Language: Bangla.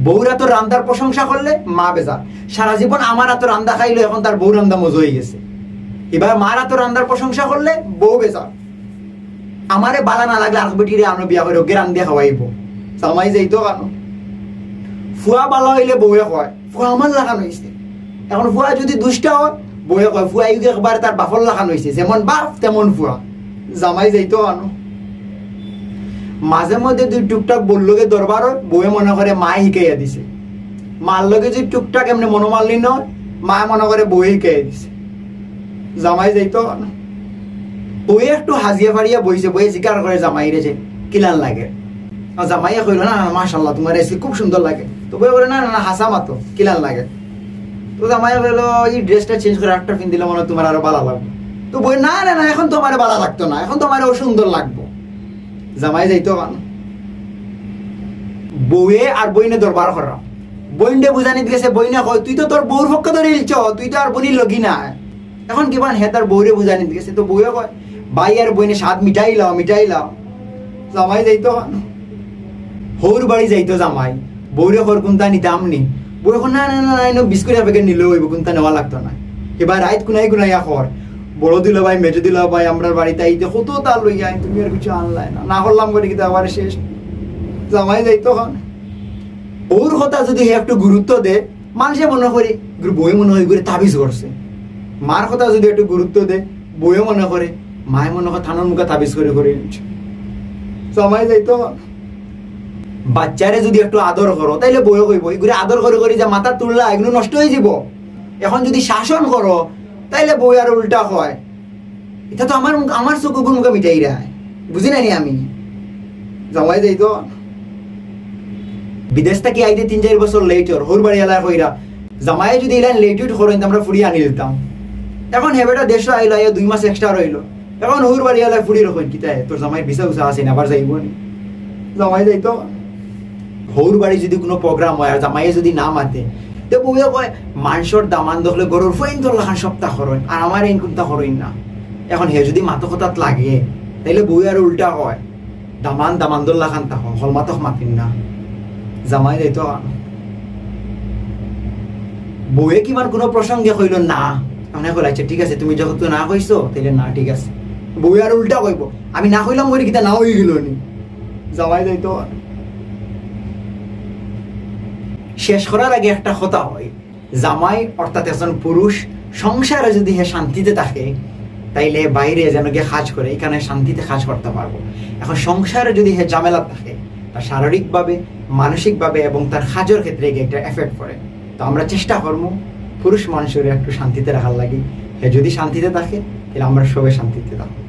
বউরা তো রান্দার প্রশংসা করলে মা বেজার। সারা জীবন আমার এত রান্দা খাইলো, এখন তার বউ রান্দা মজা হয়ে গেছে। এবার মার এত রান্দার প্রশংসা করলে বউ বেজার। আমারে বালা না লাগলে আর বেটিরে আনো বিয়া করে ওকে রান্দিয়া খাওয়াইব। জামাই যাইতো কানো ফুয়া বালা হইলে বউয়ে কয় ফুয়া আমার লাগানো হয়েছে। এখন ফুয়া যদি দুষ্টা হয় বউয়ে কয় ফুয়া ইউকে একবার তার বাপর লাগানো হয়েছে, যেমন বাপ তেমন ফুয়া। জামাই যাইতো কানো মাঝে মধ্যে দুই টুকটাক বললোকে দরবার হয়, বউয়ে মনে করে মা শিখাইয়া দিছে। মার লগে যদি টুকটাক এমনি মনোমালিন নয়, মা মনে করে বউয়ে শিখাইয়া দিছে। জামাই যাইতো কানো বউয়ে একটু হাজিয়া ফাড়িয়া বইছে, বইয়ে স্বীকার করে জামাই রেছে কিলান লাগে। জামাইয়া কইল না না মাশাআল্লাহ তোমার এসে খুব সুন্দর লাগে। তো বউয়ে বলে না না হাসা মাতো কিলান লাগে। তো জামাইয়া কইল এই ড্রেসটা চেঞ্জ করে একটা পিন দিলে মনে হয় তোমার আরো ভালো লাগবে। তো বই না না না এখন তোমার ভালো লাগতো না, এখন তোমার সুন্দর লাগবো। জামাই যাইতো কানো বউয়ে আর বইনে দরবার করা, বইনডে বুঝানি গেছে। বইনে কয় তুই তো তোর বউর পক্ষ ধরে ইলছ, তুই তো আর বনির লগি না। এখন কিবা হে তার বউরে বুঝানি গেছে। তো বউয়ে কয় ভাই আর বইনে স্বাদ মিটাই লাও মিটাই লাও। জামাই যাইতো কানো হৌর বাড়ি যাইতো জামাই, বউরে খর কোনটা নিতাম নি। বউ এখন না না না বিস্কুট প্যাকেট নিলেও হইব, কোনটা নেওয়া লাগতো না। এবার রাইত কুনাই কুনাইয়া খর বড় দিল ভাই মেজো দিল ভাই আমরা বাড়িতে আইতে কত তার লই যাই, তুমি আর কিছু আনলাই না, না করলাম করে কিন্তু আবার শেষ। জামাই যাইতো ওর কথা যদি একটু গুরুত্ব দে, মানুষে মনে করি বই মনে হয় করে তাবিজ করছে। মার কথা যদি একটু গুরুত্ব দে, বইও মনে করে মায়ে মনে হয় থানার মুখে তাবিজ করে করে নিচ্ছে। জামাই যাইতো বাচ্চারে যদি একটু আদর করো তাইলে বইও কইব এগুলো আদর করে করে যে মাথা তুললা এগুলো নষ্ট হয়ে যাব। এখন যদি শাসন করো তাইলে বই আর উল্টা হয়। এটা তো আমার চোখ মুখে মিটাই রায়, বুঝি নানি আমি। জামাই যাইতো বিদেশ থেকে আইতে 3-4 বছর লেটর হোর বাড়ি এলাকা কইরা জামাই যদি এলান লেটুট করেন আমরা ফুড়িয়ে আনি দিতাম। এখন হেবেটা দেশ আইলো 2 মাস এক্সট্রা রইলো, এখন হোর বাড়ি এলাকা ফুড়ি রকম কিতায় তোর জামাইয়ের ভিসা উসা আছে না আবার যাইব নি। জামাই যাইতো হোর বাড়ি যদি কোনো প্রোগ্রাম হয় আর জামাইয়ে যদি না মাতে তো বউয়ে কয় মাংসর দামান দেখলে গরুর ফাইন তোর লাখান সপ্তাহ করেন আর আমার এই কোনটা করেন না। এখন হে যদি মাথা কথাত লাগে তাইলে বউয়ে আর উল্টা হয় দামান দামান দোল লাখান তা হল মাতক মাতিন না। জামাই যাইতো বউয়ে কিমান কোনো প্রসঙ্গে কইল না, মানে কইল আচ্ছা ঠিক আছে তুমি যখন তো না কইছো তাইলে না ঠিক আছে। বউয়ে আর উল্টা কইব আমি না কইলাম ওই কিতা না হয়ে গেল নি। জামাই যাইতো শেষ করার আগে একটা কথা হয়, জামাই অর্থাৎ একজন পুরুষ সংসারে যদি হে শান্তিতে থাকে তাইলে বাইরে যেন গিয়ে কাজ করে এখানে শান্তিতে কাজ করতে পারবো। এখন সংসারে যদি হে ঝামেলা থাকে তার শারীরিকভাবে মানসিকভাবে এবং তার কাজের ক্ষেত্রে একটা এফেক্ট পড়ে। তো আমরা চেষ্টা করবো পুরুষ মানুষের একটু শান্তিতে রাখার লাগে। হে যদি শান্তিতে থাকে তাহলে আমরা সবাই শান্তিতে থাকবো।